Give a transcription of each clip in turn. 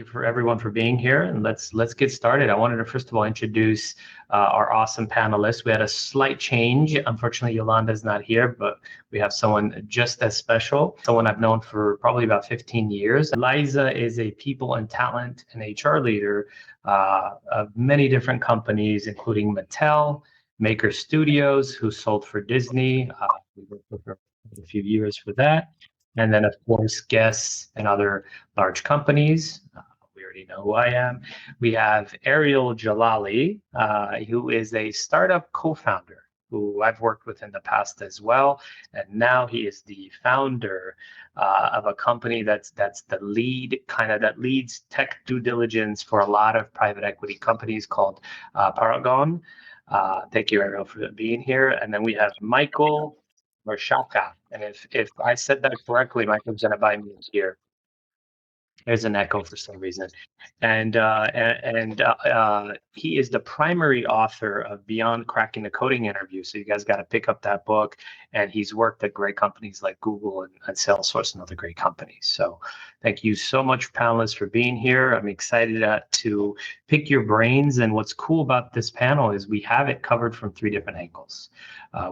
for everyone for being here, and let's get started. I wanted to first of all introduce our awesome panelists. We had a slight change. Unfortunately, Yolanda's not here, but we have someone just as special, someone I've known for probably about 15 years. Liza is a people and talent and HR leader of many different companies, including Mattel, Maker Studios, who sold for Disney. We worked with her for a few years for that. And then, of course, Guess and other large companies. We already know who I am. We have Ariel Jalali, who is a startup co-founder who I've worked with in the past as well. And now he is the founder of a company that's the lead, that leads tech due diligence for a lot of private equity companies called Paragon. Thank you, Ariel, for being here. And then we have Michael Marshaka. And if I said that correctly, Michael's going to buy me here. There's an echo for some reason. And he is the primary author of Beyond Cracking the Coding Interview. So you guys got to pick up that book. And he's worked at great companies like Google and Salesforce and other great companies. So thank you so much, panelists, for being here. I'm excited to pick your brains. And what's cool about this panel is we have it covered from 3 different angles.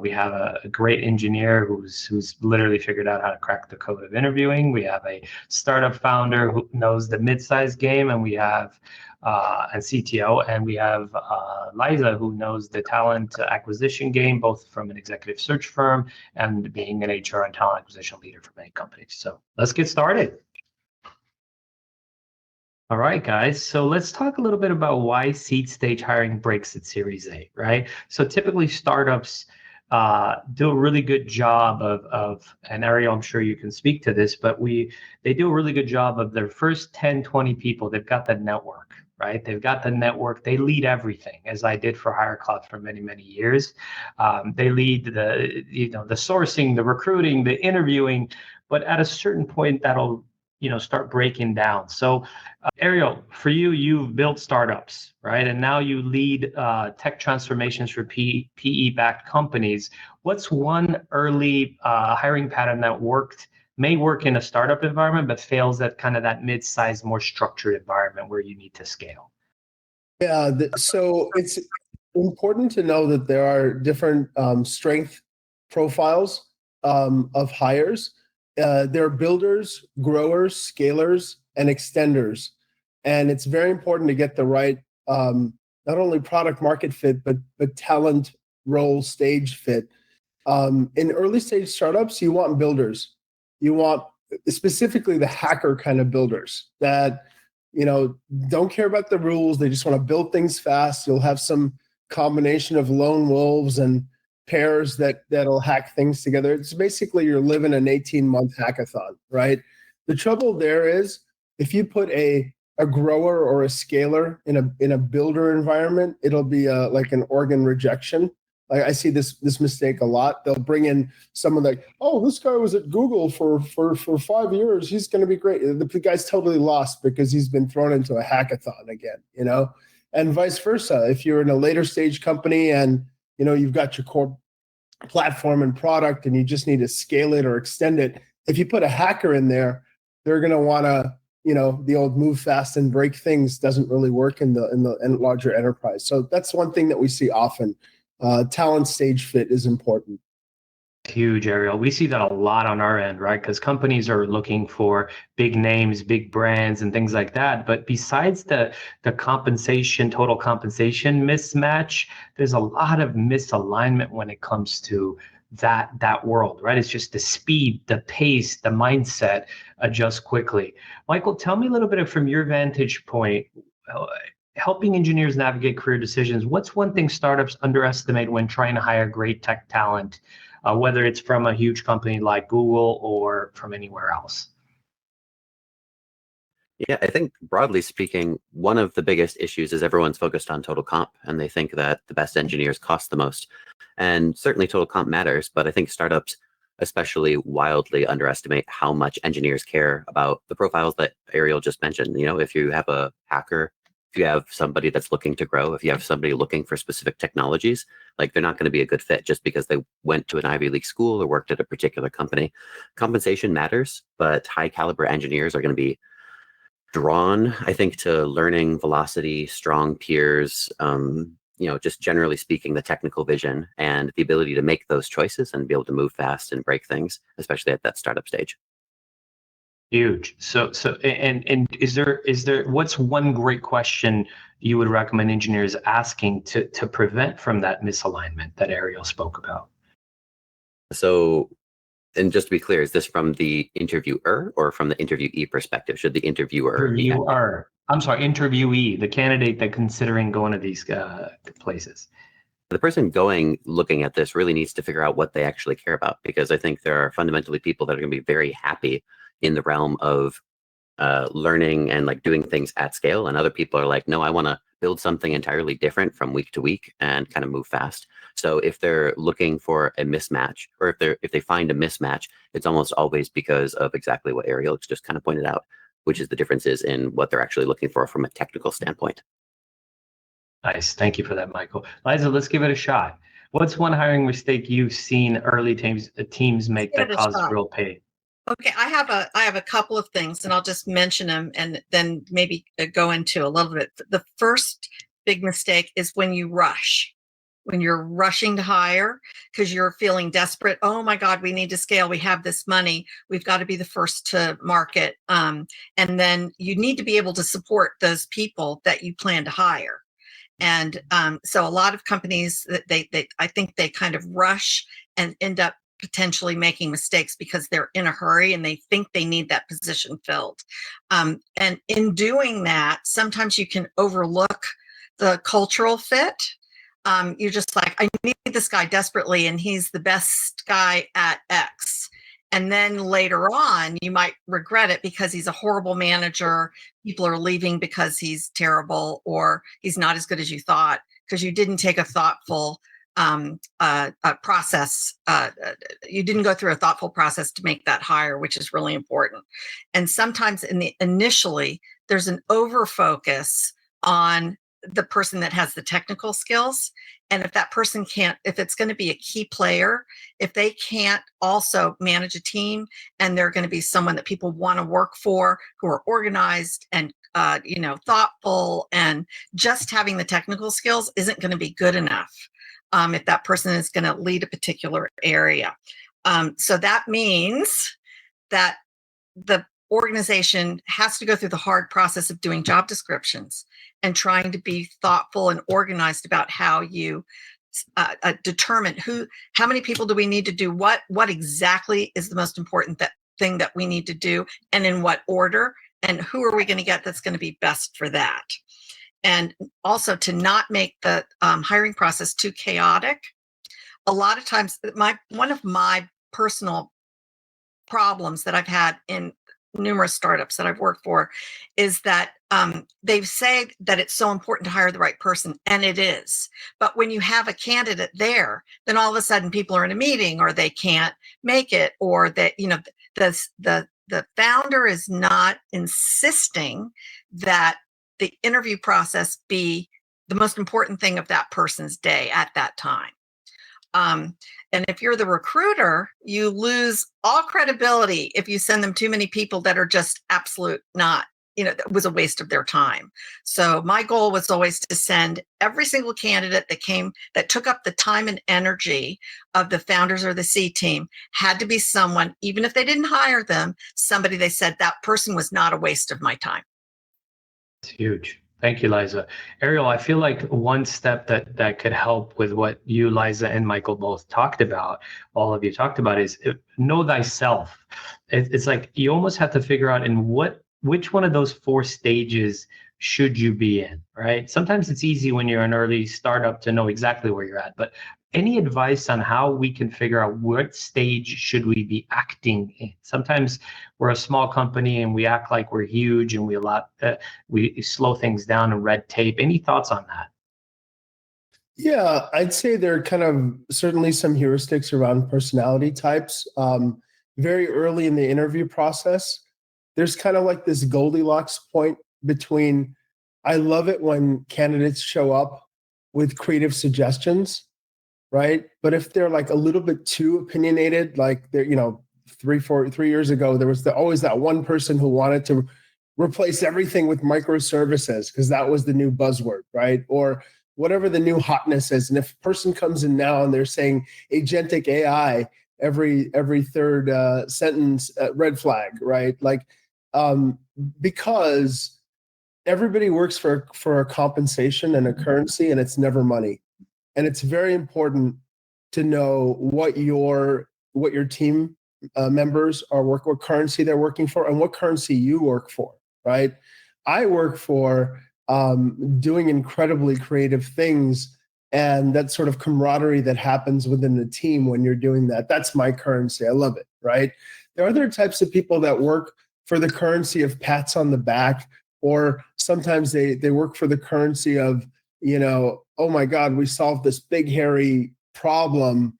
We have a great engineer who's literally figured out how to crack the code of interviewing. We have a startup founder who knows the mid-sized game, and we have and CTO, and we have Liza, who knows the talent acquisition game, both from an executive search firm and being an HR and talent acquisition leader for many companies. So let's get started. All right, guys. So let's talk a little bit about why seed stage hiring breaks at Series A, right? So typically startups do a really good job of, and Ariel, I'm sure you can speak to this, but they do a really good job of their first 10, 20 people. They've got the network, right? They've got the network. They lead everything, as I did for HIRECLOUT for many, many years. They lead the sourcing, the recruiting, the interviewing, but at a certain point that'll start breaking down. So Ariel, for you, you've built startups, right? And now you lead tech transformations for PE-backed companies. What's one early hiring pattern that may work in a startup environment, but fails at kind of that mid-sized, more structured environment where you need to scale? Yeah, so it's important to know that there are different strength profiles of hires. There are builders, growers, scalers, and extenders. And it's very important to get the right, not only product market fit, but talent role stage fit. In early stage startups, you want builders. You want specifically the hacker kind of builders that, don't care about the rules. They just want to build things fast. You'll have some combination of lone wolves and pairs that'll hack things together. It's basically you're living an 18-month hackathon, right? The trouble there is if you put a grower or a scaler in a builder environment, it'll be like an organ rejection. I see this mistake a lot. They'll bring in someone like, oh, this guy was at Google for 5 years. He's going to be great. The guy's totally lost because he's been thrown into a hackathon again, and vice versa. If you're in a later stage company and you've got your core platform and product and you just need to scale it or extend it. If you put a hacker in there, they're going to want to, the old move fast and break things doesn't really work in the larger enterprise. So that's one thing that we see often. Talent stage fit is important. Huge, Ariel. We see that a lot on our end, right? Because companies are looking for big names, big brands, and things like that. But besides the compensation, total compensation mismatch, there's a lot of misalignment when it comes to that world, right? It's just the speed, the pace, the mindset adjust quickly. Michael, tell me a little bit from your vantage point, helping engineers navigate career decisions. What's one thing startups underestimate when trying to hire great tech talent? Whether it's from a huge company like Google or from anywhere else? Yeah, I think broadly speaking, one of the biggest issues is everyone's focused on total comp, and they think that the best engineers cost the most. And certainly total comp matters, but I think startups especially wildly underestimate how much engineers care about the profiles that Ariel just mentioned. If you have a hacker, if you have somebody that's looking to grow, if you have somebody looking for specific technologies, like they're not going to be a good fit just because they went to an Ivy League school or worked at a particular company. Compensation matters, but high caliber engineers are going to be drawn, I think, to learning velocity, strong peers, just generally speaking, the technical vision and the ability to make those choices and be able to move fast and break things, especially at that startup stage. Huge. And is there what's one great question you would recommend engineers asking to prevent from that misalignment that Ariel spoke about? So, and just to be clear, is this from the interviewer or from the interviewee perspective? Should the interviewer be interviewee, the candidate that considering going to these places? The person looking at this really needs to figure out what they actually care about, because I think there are fundamentally people that are going to be very happy in the realm of learning and like doing things at scale, and other people are like, no, I want to build something entirely different from week to week and kind of move fast. So if they're looking for a mismatch, or if they find a mismatch, it's almost always because of exactly what Ariel just kind of pointed out, which is the differences in what they're actually looking for from a technical standpoint. Nice. Thank you for that, Michael. Liza, let's give it a shot. What's one hiring mistake you've seen early teams make that causes real pain? Okay, I have a couple of things, and I'll just mention them and then maybe go into a little bit. The first big mistake is when you're rushing to hire because you're feeling desperate. Oh my God, we need to scale. We have this money. We've got to be the first to market. And then you need to be able to support those people that you plan to hire. And so a lot of companies, I think they kind of rush and end up potentially making mistakes because they're in a hurry and they think they need that position filled. And in doing that, sometimes you can overlook the cultural fit. You're just like, I need this guy desperately and he's the best guy at X. And then later on, you might regret it because he's a horrible manager. People are leaving because he's terrible, or he's not as good as you thought because you didn't take a thoughtful process. You didn't go through a thoughtful process to make that hire, which is really important. And sometimes initially, there's an over focus on the person that has the technical skills. And if that person if it's going to be a key player, if they can't also manage a team and they're going to be someone that people want to work for, who are organized and, thoughtful, and just having the technical skills isn't going to be good enough if that person is going to lead a particular area. So that means that the organization has to go through the hard process of doing job descriptions and trying to be thoughtful and organized about how you determine how many people do we need to do what exactly is the most important thing that we need to do, and in what order, and who are we going to get that's going to be best for that. And also to not make the hiring process too chaotic. A lot of times, one of my personal problems that I've had in numerous startups that I've worked for is that they say that it's so important to hire the right person, and it is. But when you have a candidate there, then all of a sudden people are in a meeting, or they can't make it, or that the founder is not insisting that the interview process be the most important thing of that person's day at that time. And if you're the recruiter, you lose all credibility if you send them too many people that are just absolute not, that was a waste of their time. So my goal was always to send every single candidate that took up the time and energy of the founders or the C team, had to be someone, even if they didn't hire them, somebody they said that person was not a waste of my time. It's huge. Thank you, Liza. Ariel, I feel like one step that could help with what you, Liza, and Michael both talked about, all of you talked about, is know thyself. It's like you almost have to figure out which one of those 4 stages should you be in, right? Sometimes it's easy when you're an early startup to know exactly where you're at, but any advice on how we can figure out what stage should we be acting in? Sometimes we're a small company and we act like we're huge, and we slow things down in red tape. Any thoughts on that? Yeah, I'd say there are kind of certainly some heuristics around personality types. Very early in the interview process, there's kind of like this Goldilocks point between, I love it when candidates show up with creative suggestions, right? But if they're like a little bit too opinionated, like they're, 3 years ago, there was always that one person who wanted to replace everything with microservices because that was the new buzzword, right? Or whatever the new hotness is. And if a person comes in now and they're saying agentic AI every third sentence, red flag, right? Like, because everybody works for a compensation and a currency, and it's never money. And it's very important to know what your team members are what currency they're working for, and what currency you work for, right? I work for doing incredibly creative things, and that sort of camaraderie that happens within the team when you're doing that. That's my currency. I love it, right? There are other types of people that work for the currency of pats on the back, or sometimes they work for the currency of, oh my God, we solved this big hairy problem.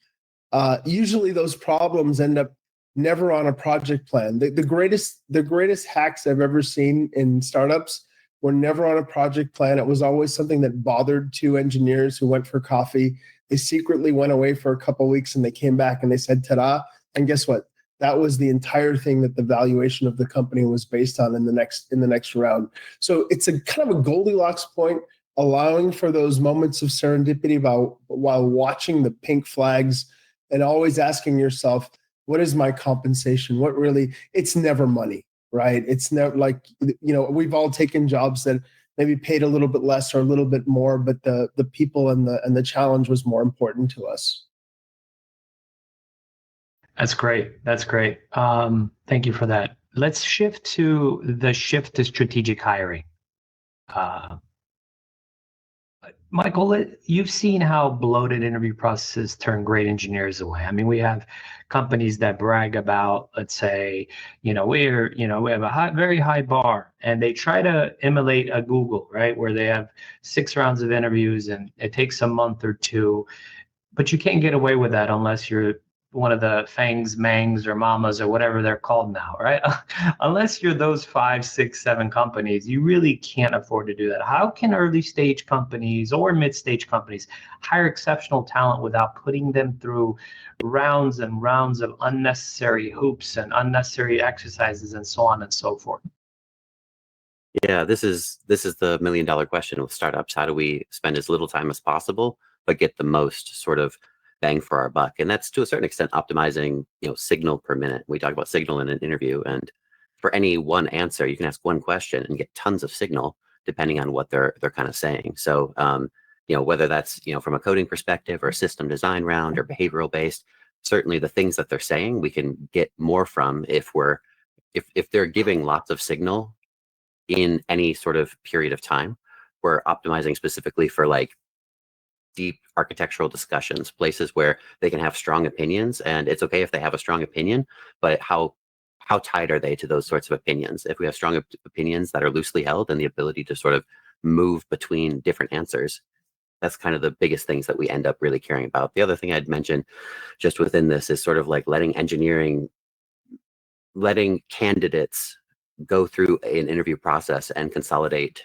Usually those problems end up never on a project plan. The greatest hacks I've ever seen in startups were never on a project plan. It was always something that bothered two engineers who went for coffee. They secretly went away for a couple of weeks and they came back and they said, ta-da. And guess what? That was the entire thing that the valuation of the company was based on in the next round. So it's a kind of a Goldilocks point, allowing for those moments of serendipity while watching the pink flags, and always asking yourself, what is my compensation? It's never money, right? It's never like, we've all taken jobs that maybe paid a little bit less or a little bit more, but the people and the challenge was more important to us. That's great. That's great. Thank you for that. Let's shift to strategic hiring. Michael, you've seen how bloated interview processes turn great engineers away. I mean, we have companies that brag about, let's say, we have a very high bar, and they try to emulate a Google, right, where they have 6 rounds of interviews and it takes a month or two, but you can't get away with that unless you're one of the Fangs, Mangs, or Mamas, or whatever they're called now, right? Unless you're those 5, 6, 7 companies, you really can't afford to do that. How can early stage companies or mid stage companies hire exceptional talent without putting them through rounds and rounds of unnecessary hoops and unnecessary exercises and so on and so forth? Yeah, this is the $1 million question with startups. How do we spend as little time as possible but get the most sort of bang for our buck? And that's to a certain extent optimizing, signal per minute. We talk about signal in an interview, and for any one answer, you can ask one question and get tons of signal depending on what they're kind of saying. So, whether that's, from a coding perspective or a system design round or behavioral based, certainly the things that they're saying, we can get more from if they're giving lots of signal in any sort of period of time. We're optimizing specifically for like deep architectural discussions, places where they can have strong opinions, and it's okay if they have a strong opinion, but how tied are they to those sorts of opinions? If we have strong opinions that are loosely held and the ability to sort of move between different answers, that's kind of the biggest things that we end up really caring about. The other thing I'd mention just within this is sort of like letting candidates go through an interview process and consolidate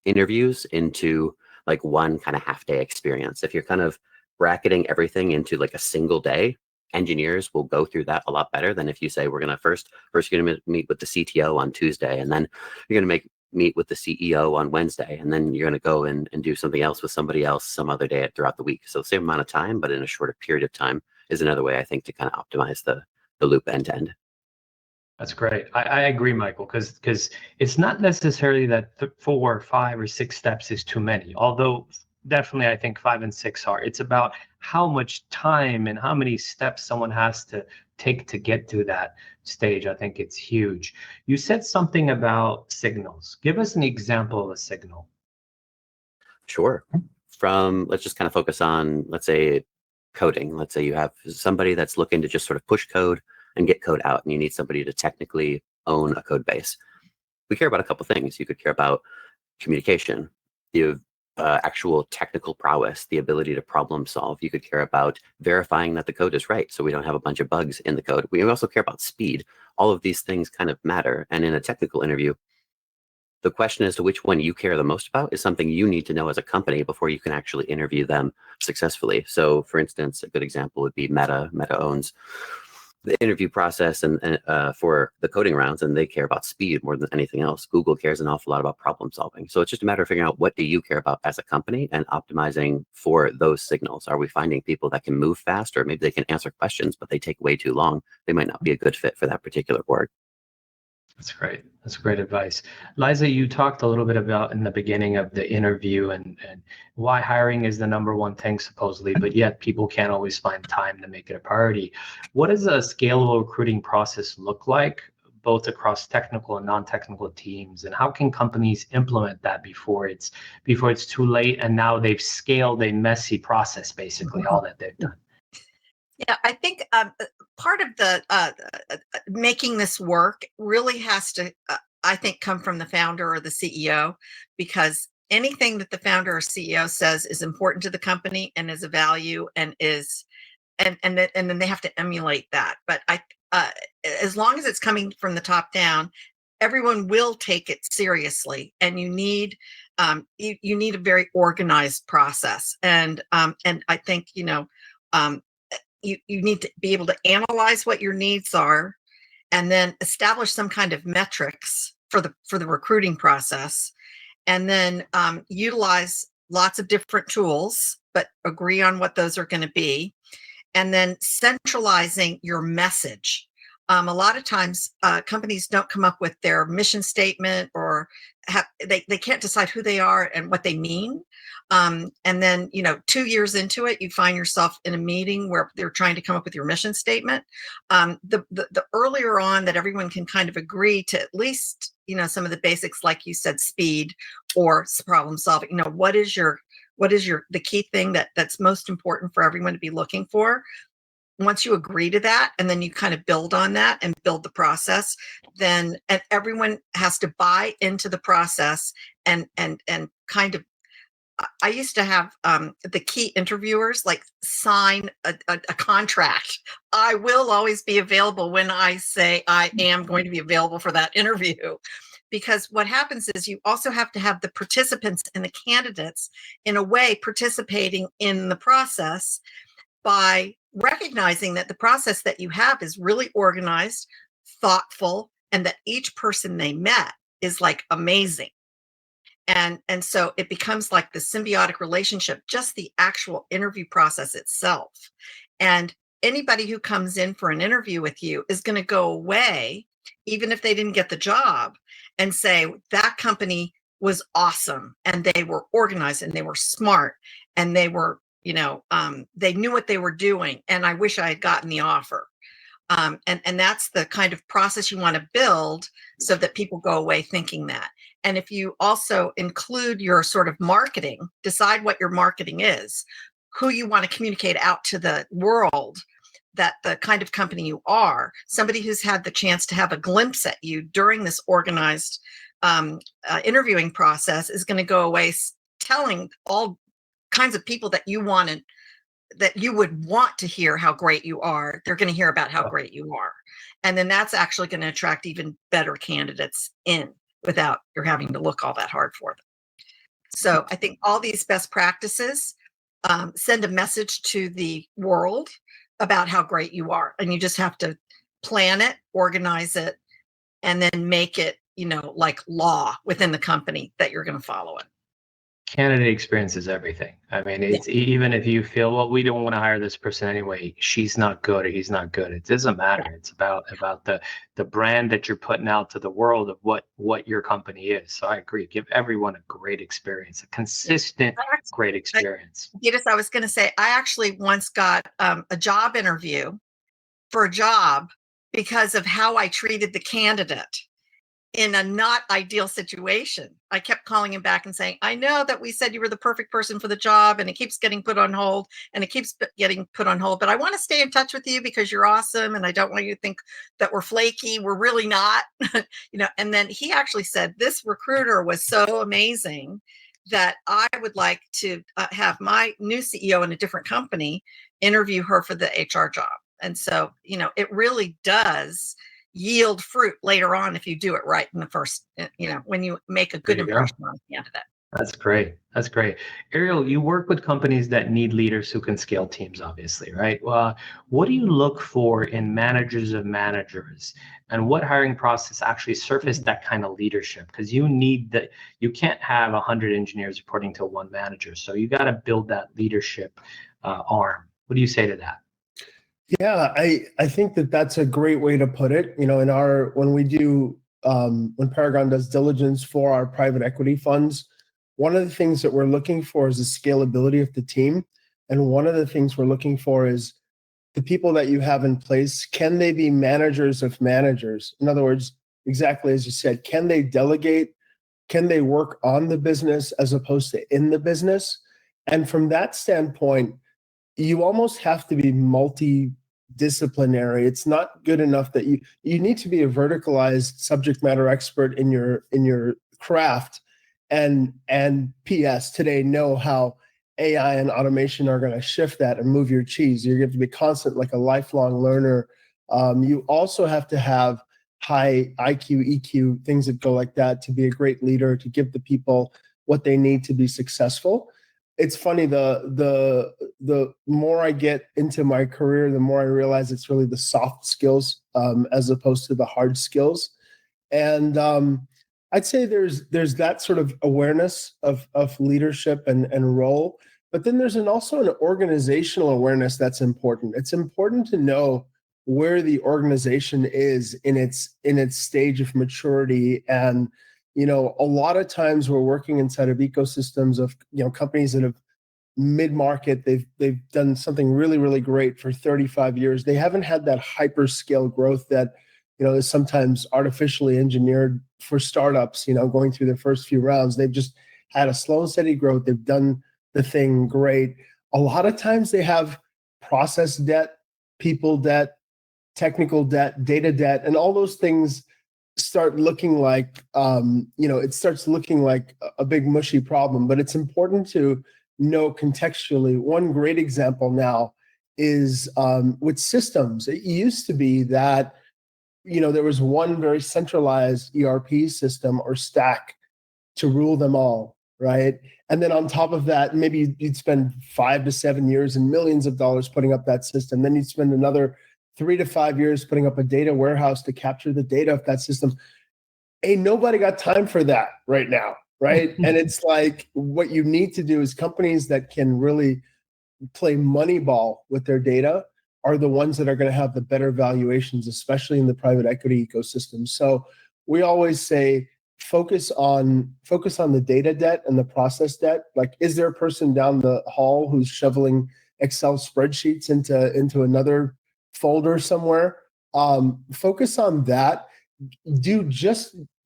interviews into like one kind of half-day experience. If you're kind of bracketing everything into like a single day, engineers will go through that a lot better than if you say, we're going to first you're going to meet with the CTO on Tuesday, and then you're going to meet with the CEO on Wednesday, and then you're going to go and do something else with somebody else some other day throughout the week. So the same amount of time, but in a shorter period of time is another way, I think, to kind of optimize the loop end to end. That's great. I agree, Michael, because it's not necessarily that 4, 5, or 6 steps is too many, although definitely I think 5 and 6 are. It's about how much time and how many steps someone has to take to get to that stage. I think it's huge. You said something about signals. Give us an example of a signal. Sure. Let's just kind of focus on, let's say, coding. Let's say you have somebody that's looking to just sort of push code and get code out, and you need somebody to technically own a code base. We care about a couple things. You could care about communication, the actual technical prowess, the ability to problem solve. You could care about verifying that the code is right, so we don't have a bunch of bugs in the code. We also care about speed. All of these things kind of matter. And in a technical interview, the question as to which one you care the most about is something you need to know as a company before you can actually interview them successfully. So, for instance, a good example would be Meta. Meta owns the interview process and for the coding rounds, and they care about speed more than anything else. Google cares an awful lot about problem solving. So it's just a matter of figuring out what do you care about as a company and optimizing for those signals. Are we finding people that can move fast, or maybe they can answer questions, but they take way too long? They might not be a good fit for that particular org. That's great. That's great advice. Liza, you talked a little bit about in the beginning of the interview and why hiring is the number one thing supposedly, but yet people can't always find time to make it a priority. What does a scalable recruiting process look like, both across technical and non-technical teams? And how can companies implement that before it's too late and now they've scaled a messy process, basically, all that they've done? Yeah, I think part of the making this work really has to, I think, come from the founder or the CEO, because anything that the founder or CEO says is important to the company and is a value and is, and then they have to emulate that. But as long as it's coming from the top down, everyone will take it seriously, and you need you need a very organized process. And I think you need to be able to analyze what your needs are, and then establish some kind of metrics for the recruiting process, and then utilize lots of different tools, but agree on what those are going to be, and then centralizing your message. A lot of times companies don't come up with their mission statement, or they can't decide who they are and what they mean. And then, 2 years into it, you find yourself in a meeting where they're trying to come up with your mission statement. The earlier on that everyone can kind of agree to at least, some of the basics, like you said, speed or problem solving. What is the key thing that's most important for everyone to be looking for? Once you agree to that, and then you kind of build on that and build the process, then and everyone has to buy into the process and kind of. I used to have the key interviewers like sign a contract. I will always be available when I say I am going to be available for that interview. Because what happens is you also have to have the participants and the candidates in a way participating in the process by recognizing that the process that you have is really organized, thoughtful, and that each person they met is like amazing. And so it becomes like the symbiotic relationship, just the actual interview process itself. And anybody who comes in for an interview with you is going to go away, even if they didn't get the job, and say that company was awesome, and they were organized, and they were smart, and they were, they knew what they were doing, and I wish I had gotten the offer. And that's the kind of process you want to build so that people go away thinking that. And if you also include your sort of marketing, decide what your marketing is, who you want to communicate out to the world, that the kind of company you are, somebody who's had the chance to have a glimpse at you during this organized interviewing process is going to go away telling all kinds of people that you wanted, that you would want to hear how great you are. They're going to hear about how great you are. And then that's actually going to attract even better candidates in without you're having to look all that hard for them. So I think all these best practices send a message to the world about how great you are. And you just have to plan it, organize it, and then make it, like law within the company that you're going to follow it. Candidate experience is everything. I mean, it's even if you feel, well, we don't want to hire this person anyway, she's not good or he's not good. It doesn't matter. It's about the brand that you're putting out to the world of what your company is. So I agree. Give everyone a great experience, a consistent, great experience. I was going to say, I actually once got a job interview for a job because of how I treated the candidate in a not ideal situation. I kept calling him back and saying, I know that we said you were the perfect person for the job, and it keeps getting put on hold, but I want to stay in touch with you because you're awesome. And I don't want you to think that we're flaky. We're really not, and then he actually said, this recruiter was so amazing that I would like to have my new CEO in a different company interview her for the HR job. And so, it really does yield fruit later on if you do it right in the first, when you make a good impression on the candidate. That's great. That's great. Ariel, you work with companies that need leaders who can scale teams, obviously, right? Well, what do you look for in managers of managers, and what hiring process actually surfaced that kind of leadership? Because you need that, you can't have 100 engineers reporting to one manager. So you got to build that leadership arm. What do you say to that? Yeah, I think that that's a great way to put it. You know, in our when we do when Paragon does diligence for our private equity funds, one of the things that we're looking for is the scalability of the team, and one of the things we're looking for is the people that you have in place. Can they be managers of managers? In other words, exactly as you said, can they delegate? Can they work on the business as opposed to in the business? And from that standpoint, you almost have to be multidisciplinary. It's not good enough that you need to be a verticalized subject matter expert in your craft, and PS today know how AI and automation are going to shift that and move your cheese. You have to be constant, like a lifelong learner. You also have to have high IQ, EQ, things that go like that to be a great leader, to give the people what they need to be successful. It's funny, the more I get into my career, the more I realize it's really the soft skills as opposed to the hard skills. And I'd say there's that sort of awareness of leadership and role, but then there's also an organizational awareness that's important. It's important to know where the organization is in its stage of maturity. And a lot of times we're working inside of ecosystems of companies that have mid-market. They've done something really, really great for 35 years. They haven't had that hyper scale growth that is sometimes artificially engineered for startups, going through their first few rounds. They've just had a slow and steady growth. They've done the thing great. A lot of times they have process debt, people debt, technical debt, data debt, and all those things start looking like it starts looking like a big mushy problem. But it's important to know contextually. One great example now is with systems. It used to be that there was one very centralized ERP system or stack to rule them all, right? And then on top of that, maybe you'd spend 5 to 7 years and millions of dollars putting up that system. Then you'd spend another 3 to 5 years putting up a data warehouse to capture the data of that system. Ain't nobody got time for that right now, right? And it's like, what you need to do is companies that can really play money ball with their data are the ones that are going to have the better valuations, especially in the private equity ecosystem. So we always say focus on the data debt and the process debt. Like, is there a person down the hall who's shoveling Excel spreadsheets into another folder somewhere? Focus on that.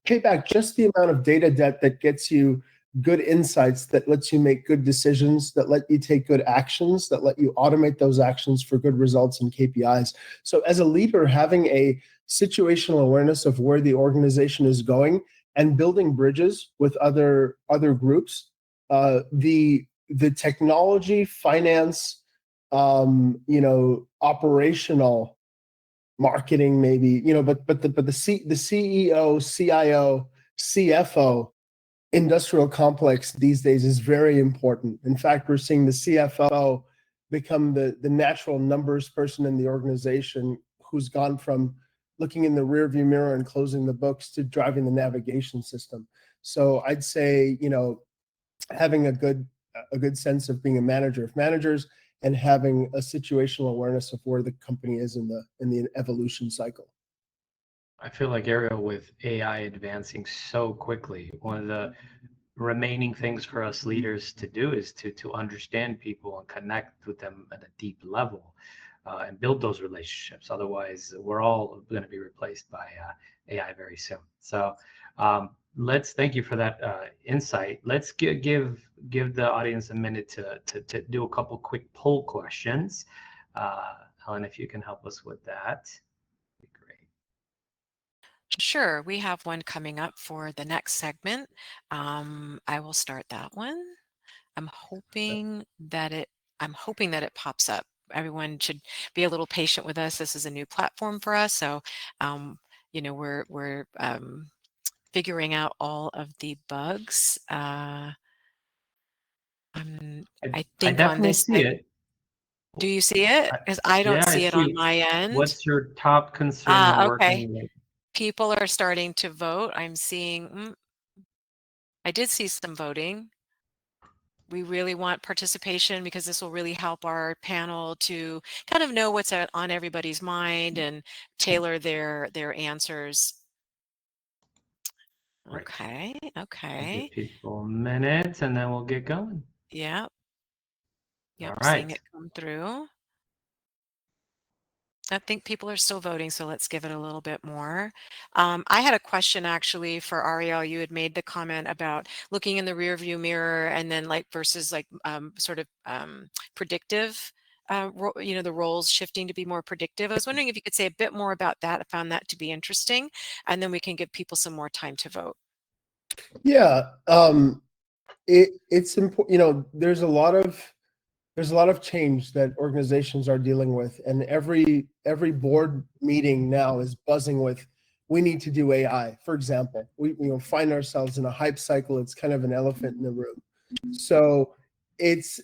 Pay back just the amount of data debt that gets you good insights, that lets you make good decisions, that let you take good actions, that let you automate those actions for good results and KPIs. So as a leader, having a situational awareness of where the organization is going and building bridges with other groups, the technology, finance, operational, marketing, maybe, but the CEO, CIO, CFO industrial complex these days is very important. In fact, we're seeing the CFO become the natural numbers person in the organization, who's gone from looking in the rearview mirror and closing the books to driving the navigation system. So I'd say, having a good sense of being a manager of managers and having a situational awareness of where the company is in the evolution cycle. I feel like, Ariel, with AI advancing so quickly, one of the remaining things for us leaders to do is to understand people and connect with them at a deep level, and build those relationships. Otherwise, we're all going to be replaced by AI very soon. So let's thank you for that insight. Let's give the audience a minute to do a couple quick poll questions. Helen, if you can help us with that, be great. Sure, we have one coming up for the next segment. I will start that one. I'm hoping that it pops up. Everyone should be a little patient with us. This is a new platform for us, so we're figuring out all of the bugs. I I think on definitely this see side, it. do you see it? Because I don't Yeah, I see it on see. my end. What's your top concern when Okay. working with? People are starting to vote. I'm seeing, I did see some voting. We really want participation because this will really help our panel to kind of know what's on everybody's mind and tailor their answers. Right. Okay, I'll okay. give people a minute and then we'll get going. Yep, All yep, seeing right. it come through. I think people are still voting, so let's give it a little bit more. I had a question actually for Ariel. You had made the comment about looking in the rear view mirror and then like versus like sort of predictive, the roles shifting to be more predictive. I was wondering if you could say a bit more about that. I found that to be interesting, and then we can give people some more time to vote. Yeah, it's important. There's a lot of change that organizations are dealing with, and every board meeting now is buzzing with, we need to do AI. For example, we find ourselves in a hype cycle. It's kind of an elephant in the room. So it's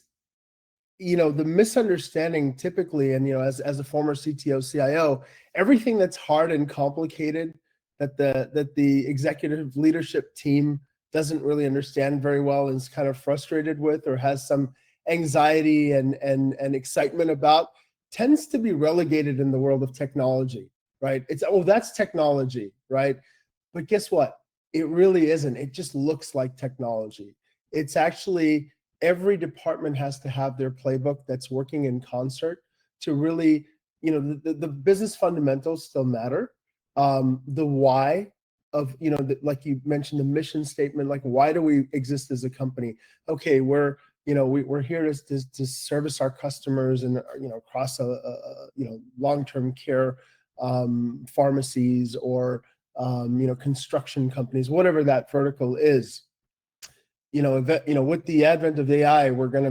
the misunderstanding typically, and as a former CTO CIO, everything that's hard and complicated that the executive leadership team doesn't really understand very well and is kind of frustrated with or has some anxiety and excitement about tends to be relegated in the world of technology, right? It's, oh, that's technology, right? But guess what? It really isn't. It just looks like technology. It's actually every department has to have their playbook that's working in concert to really, the business fundamentals still matter. The why of, like you mentioned, the mission statement, like why do we exist as a company? Okay, we're here to service our customers and across long-term care pharmacies or construction companies, whatever that vertical is. With the advent of AI, we're going to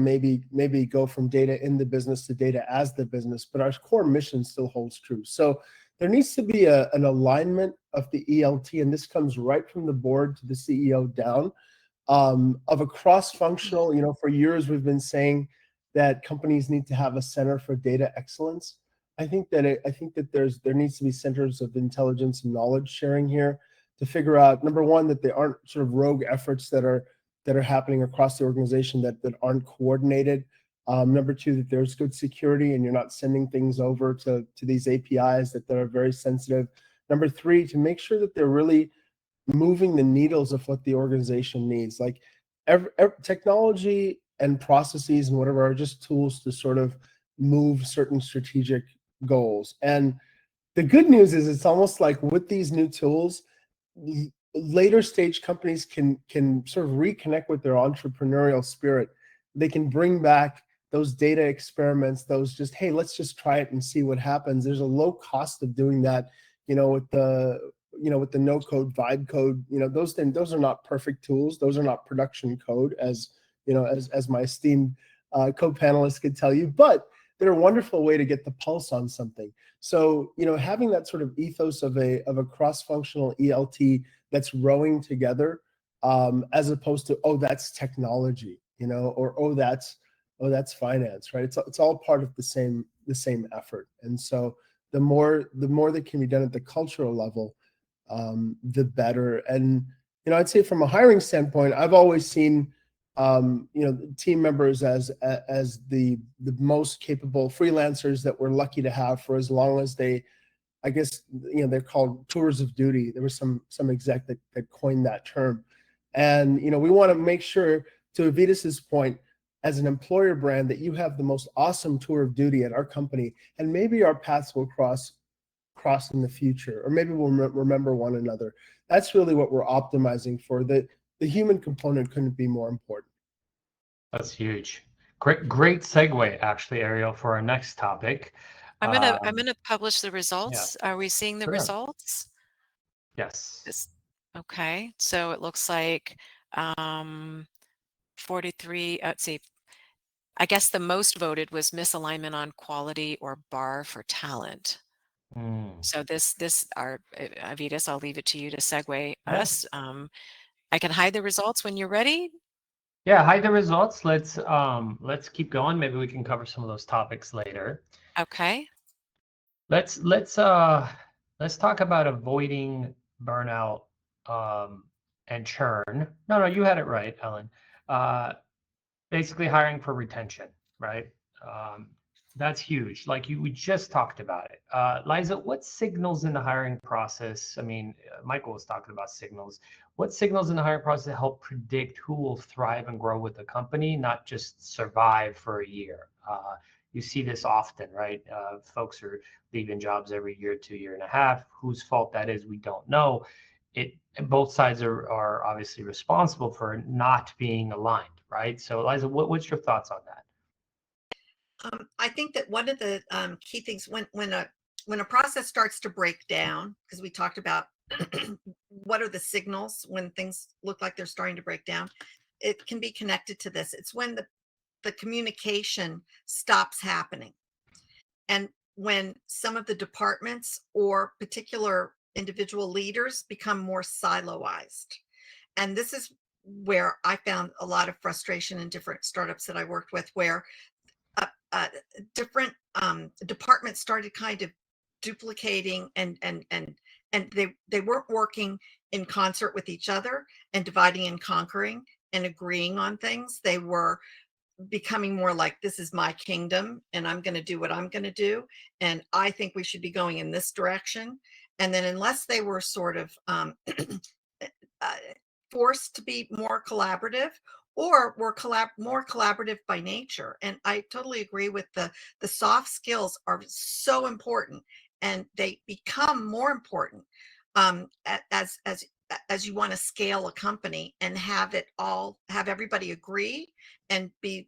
maybe go from data in the business to data as the business, but our core mission still holds true. So there needs to be an alignment of the ELT, and this comes right from the board to the CEO down, of a cross-functional. For years we've been saying that companies need to have a center for data excellence. I think that there needs to be centers of intelligence and knowledge sharing here to figure out, number one, that there aren't sort of rogue efforts that are happening across the organization that aren't coordinated. Number two, that there's good security and you're not sending things over to these APIs that are very sensitive. Number three, to make sure that they're really moving the needles of what the organization needs. Like every technology and processes and whatever are just tools to sort of move certain strategic goals. And the good news is it's almost like with these new tools, later stage companies can sort of reconnect with their entrepreneurial spirit. They can bring back those data experiments, those just, hey, let's just try it and see what happens. There's a low cost of doing that, with the no code vibe code. Those are not perfect tools. Those are not production code, as as my esteemed co-panelists could tell you, but they're a wonderful way to get the pulse on something. So, having that sort of ethos of a cross-functional ELT that's rowing together, as opposed to, oh, that's technology, or oh, that's finance, right? It's all part of the same effort. And so the more that can be done at the cultural level, the better. And I'd say from a hiring standpoint, I've always seen team members as the most capable freelancers that we're lucky to have for as long as they, I guess, they're called tours of duty. There was some exec that coined that term. And we want to make sure, to Avetis's point, as an employer brand, that you have the most awesome tour of duty at our company, and maybe our paths will cross in the future, or maybe we'll remember one another. That's really what we're optimizing for. The human component couldn't be more important. That's huge. Great segue, actually, Ariel, for our next topic. I'm gonna publish the results. Are we seeing the Sure. results? Yes. Okay, so it looks like 43. Let's see. I guess the most voted was misalignment on quality or bar for talent. So our Avetis, I'll leave it to you to segue us. I can hide the results when you're ready. Yeah, hide the results. Let's keep going. Maybe we can cover some of those topics later. Okay. Let's talk about avoiding burnout and churn. No, you had it right, Ellen. Uh, Basically hiring for retention, right? Um, that's huge. Like we just talked about it. Liza, what signals in the hiring process? I mean, Michael was talking about signals. What signals in the hiring process help predict who will thrive and grow with the company, not just survive for a year? You see this often, right? Folks are leaving jobs every year, 2.5 years. Whose fault that is, we don't know. It both sides are obviously responsible for not being aligned, right? So, Eliza, what's your thoughts on that? I think that one of the key things when a process starts to break down, because we talked about what are the signals when things look like they're starting to break down, it can be connected to this. It's when the communication stops happening, and when some of the departments or particular individual leaders become more siloized. And this is where I found a lot of frustration in different startups that I worked with, where uh, different departments started kind of duplicating and they weren't working in concert with each other and dividing and conquering and agreeing on things. They were becoming more like, this is my kingdom and I'm going to do what I'm going to do, and I think we should be going in this direction. And then unless they were sort of uh, forced to be more collaborative, or were more collaborative by nature. And I totally agree with the soft skills are so important, and they become more important as as you want to scale a company and have everybody agree and be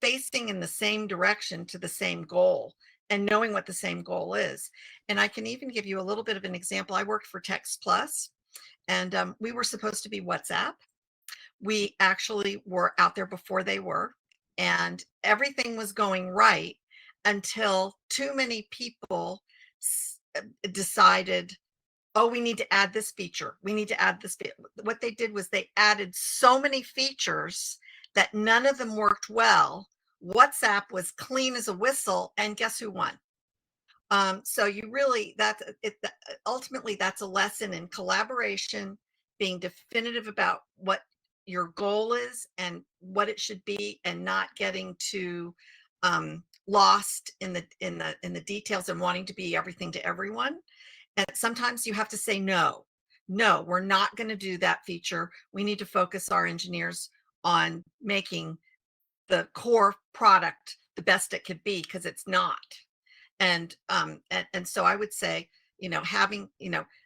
facing in the same direction to the same goal, and knowing what the same goal is. And I can even give you a little bit of an example. I worked for Text Plus, and we were supposed to be WhatsApp. We actually were out there before they were, and everything was going right until too many people decided, oh, we need to add this feature. We need to add this. What they did was they added so many features that none of them worked well. WhatsApp was clean as a whistle, and guess who won? So you really, ultimately that's a lesson in collaboration, being definitive about what your goal is and what it should be, and not getting too lost in the details and wanting to be everything to everyone. And sometimes you have to say no. No, we're not going to do that feature. We need to focus our engineers on making the core product the best it could be, because it's not. And so I would say, having,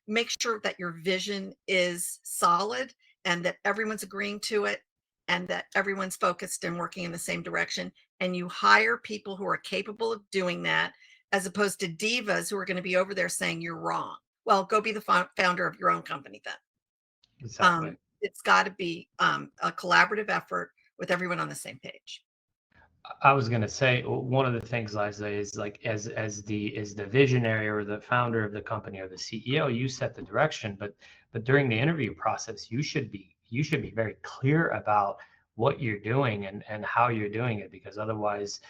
make sure that your vision is solid and that everyone's agreeing to it, and that everyone's focused and working in the same direction, and you hire people who are capable of doing that, as opposed to divas who are going to be over there saying you're wrong. Well, go be the founder of your own company then. Exactly. It's got to be a collaborative effort with everyone on the same page. I was going to say one of the things, Liza, is like as the visionary or the founder of the company or the CEO, you set the direction, but during the interview process, you should be very clear about what you're doing and how you're doing it, because otherwise,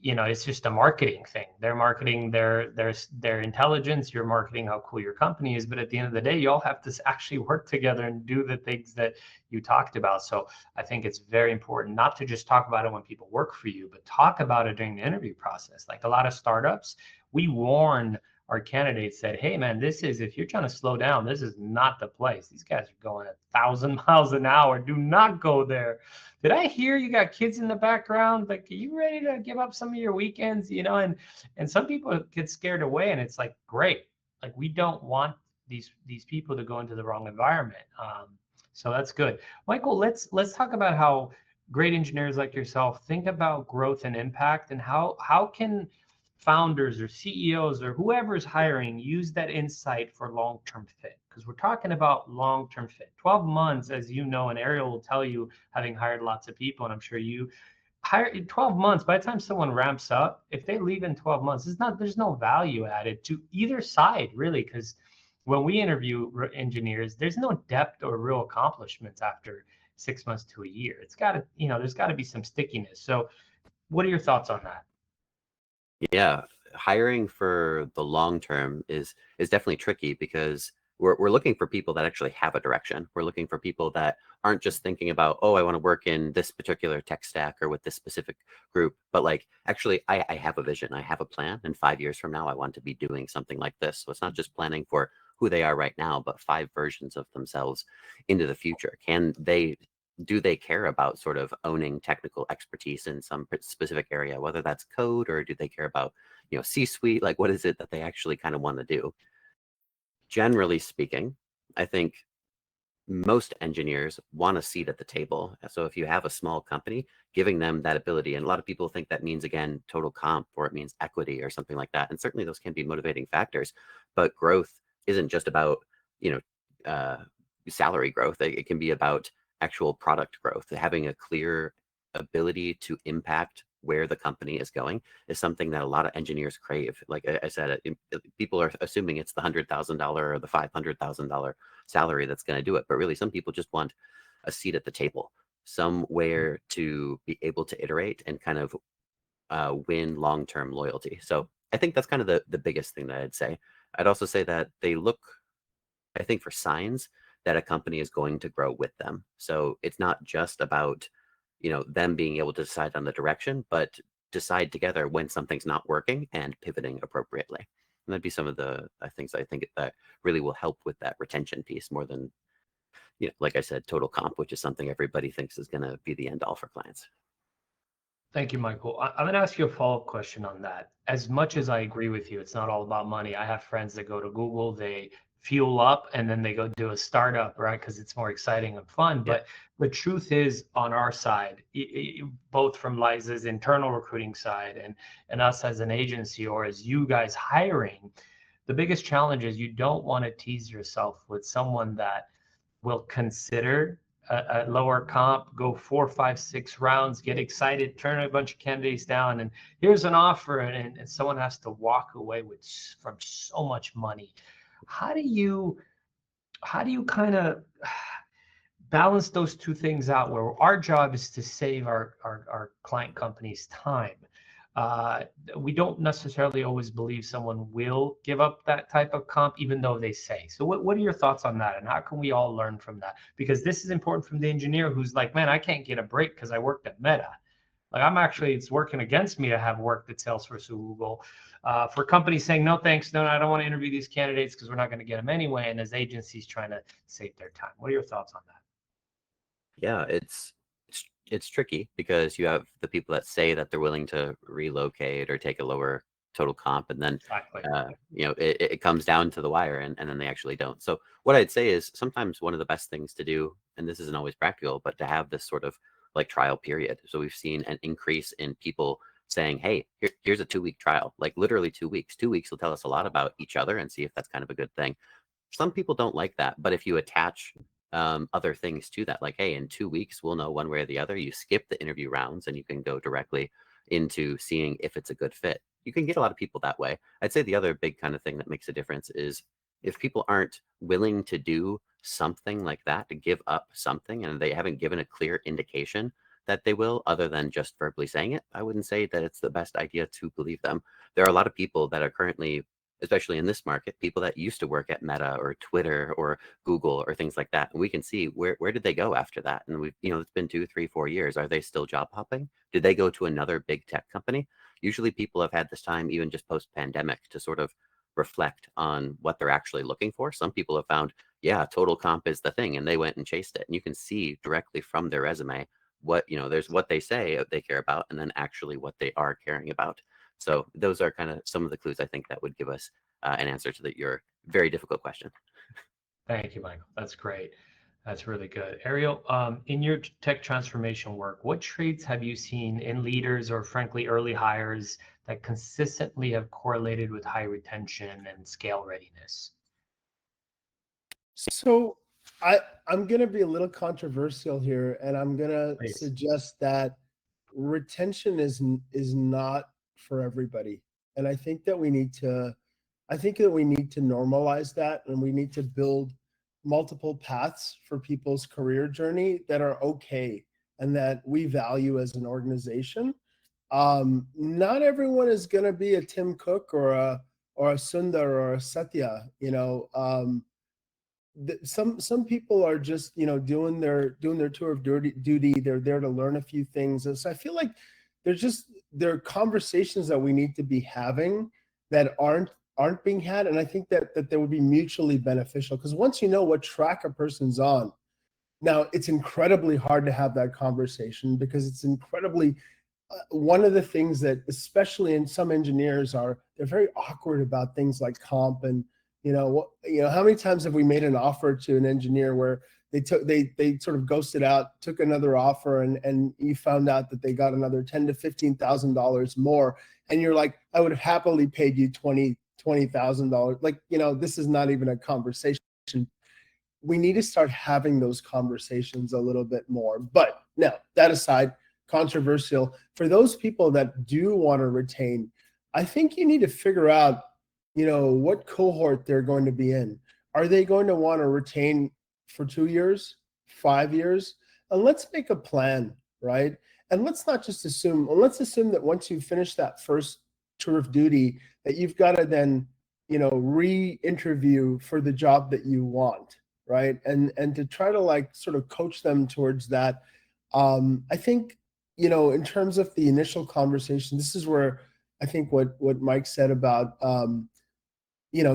it's just a marketing thing. They're marketing their intelligence, you're marketing how cool your company is, but at the end of the day, you all have to actually work together and do the things that you talked about. So I think it's very important not to just talk about it when people work for you, but talk about it during the interview process. Like a lot of startups, we warn our candidates that, hey man, if you're trying to slow down, this is not the place. These guys are going 1,000 miles an hour. Do not go there. Did I hear you got kids in the background? Like, are you ready to give up some of your weekends? And some people get scared away, and it's like, great. Like, we don't want these people to go into the wrong environment. So that's good. Michael, let's talk about how great engineers like yourself think about growth and impact, and how can founders or CEOs or whoever's hiring use that insight for long-term fit? Because we're talking about long-term fit. 12 months, as you know, and Ariel will tell you, having hired lots of people, and I'm sure you hire in 12 months, by the time someone ramps up, if they leave in 12 months, there's no value added to either side, really, because when we interview engineers, there's no depth or real accomplishments after 6 months to a year. It's got to, there's got to be some stickiness. So what are your thoughts on that? Yeah, hiring for the long term is definitely tricky because we're looking for people that actually have a direction. We're looking for people that aren't just thinking about, oh, I want to work in this particular tech stack or with this specific group, but like actually I have a vision, I have a plan, and 5 years from now I want to be doing something like this. So it's not just planning for who they are right now, but 5 versions of themselves into the future. Do they care about sort of owning technical expertise in some specific area, whether that's code, or do they care about, C-suite? Like, what is it that they actually kind of want to do? Generally speaking, I think most engineers want a seat at the table. So if you have a small company, giving them that ability, and a lot of people think that means, again, total comp, or it means equity or something like that. And certainly those can be motivating factors, but growth isn't just about, salary growth. It can be about actual product growth. Having a clear ability to impact where the company is going is something that a lot of engineers crave. Like I said, people are assuming it's the $100,000 or the $500,000 salary that's going to do it, but really some people just want a seat at the table, somewhere to be able to iterate and kind of win long-term loyalty. So I think that's kind of the biggest thing that I'd say. I'd also say that they look, I think, for signs that a company is going to grow with them. So it's not just about, them being able to decide on the direction, but decide together when something's not working and pivoting appropriately. And that'd be some of the things I think that really will help with that retention piece more than, like I said, total comp, which is something everybody thinks is going to be the end all for clients. Thank you, Michael. I'm going to ask you a follow-up question on that. As much as I agree with you, it's not all about money. I have friends that go to Google, they fuel up, and then they go do a startup, right? Because it's more exciting and fun. Yeah. But the truth is, on our side, both from Liza's internal recruiting side and us as an agency, or as you guys hiring, the biggest challenge is you don't want to tease yourself with someone that will consider a lower comp, go 4, 5, 6 rounds, get excited, turn a bunch of candidates down, and here's an offer, and someone has to walk away from so much money. How do you kind of balance those two things out, where our job is to save our client companies time? We don't necessarily always believe someone will give up that type of comp, even though they say. So what are your thoughts on that? And how can we all learn from that? Because this is important from the engineer who's like, man, I can't get a break because I worked at Meta. Like it's working against me to have worked at Salesforce or Google. For companies saying, no, thanks, no, I don't want to interview these candidates because we're not going to get them anyway. And as agencies trying to save their time. What are your thoughts on that? Yeah, it's tricky because you have the people that say that they're willing to relocate or take a lower total comp, and then Exactly. it comes down to the wire, and then they actually don't. So what I'd say is sometimes one of the best things to do, and this isn't always practical, but to have this sort of like trial period. So we've seen an increase in people saying, hey, here's a 2-week trial, like literally 2 weeks. 2 weeks will tell us a lot about each other and see if that's kind of a good thing. Some people don't like that, but if you attach other things to that, like, hey, in 2 weeks we'll know one way or the other, you skip the interview rounds and you can go directly into seeing if it's a good fit. You can get a lot of people that way. I'd say the other big kind of thing that makes a difference is if people aren't willing to do something like that, to give up something, and they haven't given a clear indication that they will, other than just verbally saying it, I wouldn't say that it's the best idea to believe them. There are a lot of people that are currently, especially in this market, people that used to work at Meta or Twitter or Google or things like that. And we can see where did they go after that? And we've, it's been 2, 3, 4 years. Are they still job hopping? Did they go to another big tech company? Usually people have had this time, even just post-pandemic, to sort of reflect on what they're actually looking for. Some people have found, yeah, total comp is the thing, and they went and chased it. And you can see directly from their resume what, there's what they say they care about, and then actually what they are caring about. So those are kind of some of the clues I think that would give us an answer to your very difficult question. Thank you, Michael. That's great. That's really good. Ariel, in your tech transformation work, what traits have you seen in leaders or frankly early hires that consistently have correlated with high retention and scale readiness? So I'm going to be a little controversial here, and I'm going to suggest that retention is not for everybody. And I think that we need to normalize that, and we need to build multiple paths for people's career journey that are okay and that we value as an organization. Not everyone is going to be a Tim Cook or a Sundar or a Satya. Some people are just doing their tour of duty. They're there to learn a few things, and so I feel like there are conversations that we need to be having that aren't being had, and I think that they would be mutually beneficial, because once you know what track a person's on, now it's incredibly hard to have that conversation, because it's incredibly one of the things that, especially in some engineers, they're very awkward about things like comp. And how many times have we made an offer to an engineer where they sort of ghosted out, took another offer, and you found out that they got another $10,000 to $15,000 more, and you're like, I would have happily paid you $20,000. Like, this is not even a conversation. We need to start having those conversations a little bit more. But now, that aside, controversial, for those people that do want to retain, I think you need to figure out what cohort they're going to be in. Are they going to want to retain for 2 years, 5 years? And let's make a plan, right? And let's not just assume, let's assume that once you finish that first tour of duty, that you've got to then, re-interview for the job that you want, right? And to try to sort of coach them towards that. I think, in terms of the initial conversation, this is where I think what Mike said about,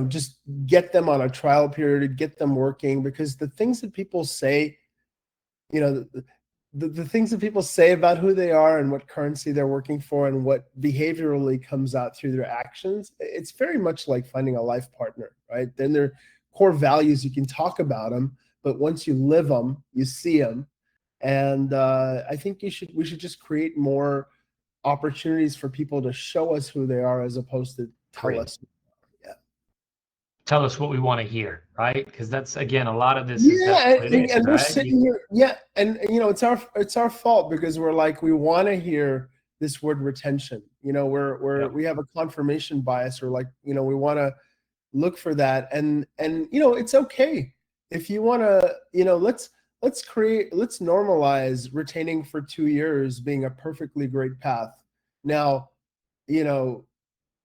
just get them on a trial period, get them working, because the things that people say, the things that people say about who they are and what currency they're working for and what behaviorally comes out through their actions, it's very much like finding a life partner, right? Then their core values, you can talk about them, but once you live them, you see them. And I think we should just create more opportunities for people to show us who they are, as opposed to tell us. Tell us what we want to hear, right? Because that's, again, a lot of this is and we're sitting here, and it's our fault, because we're like, we want to hear this word retention. We have a confirmation bias, or we want to look for that, and it's okay if you want to, let's normalize retaining for 2 years being a perfectly great path. Now,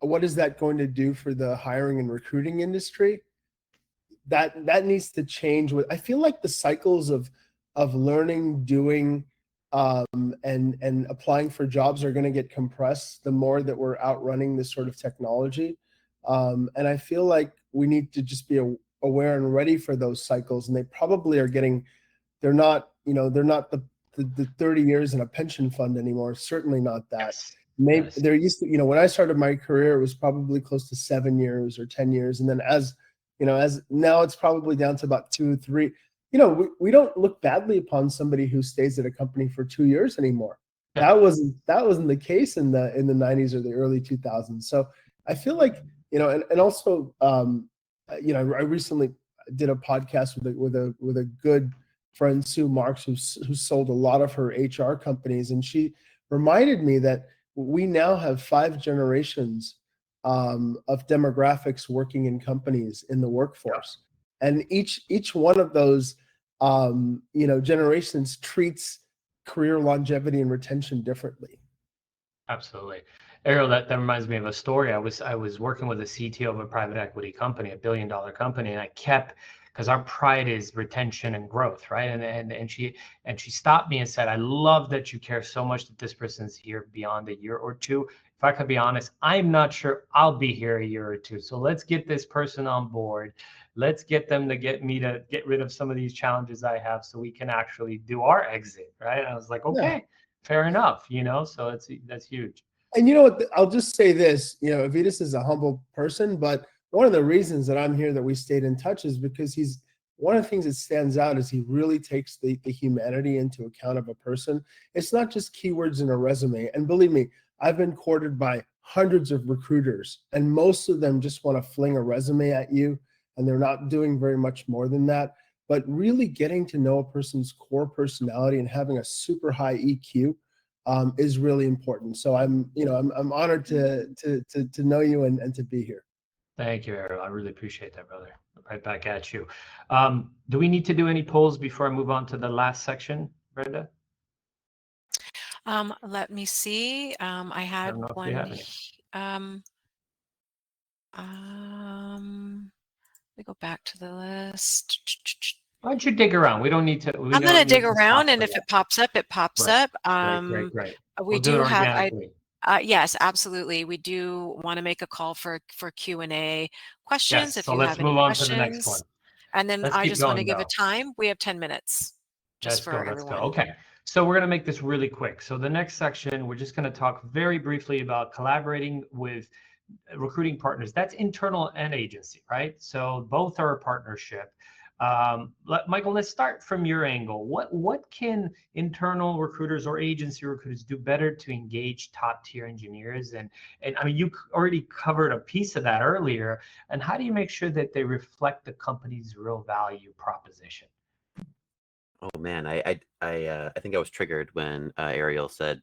what is that going to do for the hiring and recruiting industry? That needs to change. I feel like the cycles of learning, doing, and applying for jobs are going to get compressed the more that we're outrunning this sort of technology. And I feel like we need to just be aware and ready for those cycles. And they probably are they're not the 30 years in a pension fund anymore. Certainly not that. Maybe there used to, when I started my career, it was probably close to 7 years or 10 years. And then as now it's probably down to about 2, 3. We don't look badly upon somebody who stays at a company for 2 years anymore. That wasn't the case in the 90s or the early 2000s. So I feel like, and also, I recently did a podcast with a good friend, Sue Marks, who sold a lot of her HR companies. And she reminded me that we now have 5 generations of demographics working in companies in the workforce, and each one of those generations treats career longevity and retention differently. Absolutely. Ariel, that reminds me of a story. I was working with a CTO of a private equity company, $1 billion company, and I kept, because our pride is retention and growth, right? And she stopped me and said, I love that you care so much that this person's here beyond a year or two. If I could be honest, I'm not sure I'll be here a year or two. So let's get this person on board. Let's get them to get rid of some of these challenges I have, so we can actually do our exit, right? And I was like, okay, fair enough, so that's huge. And I'll just say this, Avetis is a humble person, but one of the reasons that I'm here, that we stayed in touch, is because one of the things that stands out is he really takes the humanity into account of a person. It's not just keywords in a resume. And believe me, I've been courted by hundreds of recruiters, and most of them just want to fling a resume at you, and they're not doing very much more than that. But really getting to know a person's core personality and having a super high EQ is really important. So I'm honored to know you and to be here. Thank you, Ariel. I really appreciate that, brother. Right back at you. Do we need to do any polls before I move on to the last section, Brenda? Let me see. I had don't know if we one. have any. Let me go back to the list. Why don't you dig around? We don't need to. I'm going to dig to around, stop and for if that. it pops up, it pops Right. up. Great. We We'll do it do have, organically. yes, absolutely. We do want to make a call for Q&A questions Yes. if So you let's have any move on to the next one. questions. And then Let's I keep just want to going, give a though. time. We have 10 minutes just Let's for go. everyone. Okay. So we're going to make this really quick. So the next section, we're just going to talk very briefly about collaborating with recruiting partners. That's internal and agency, right? So both are a partnership. Michael, let's start from your angle. What can internal recruiters or agency recruiters do better to engage top tier engineers? And I mean, you already covered a piece of that earlier. And how do you make sure that they reflect the company's real value proposition? Oh man, I think I was triggered when Ariel said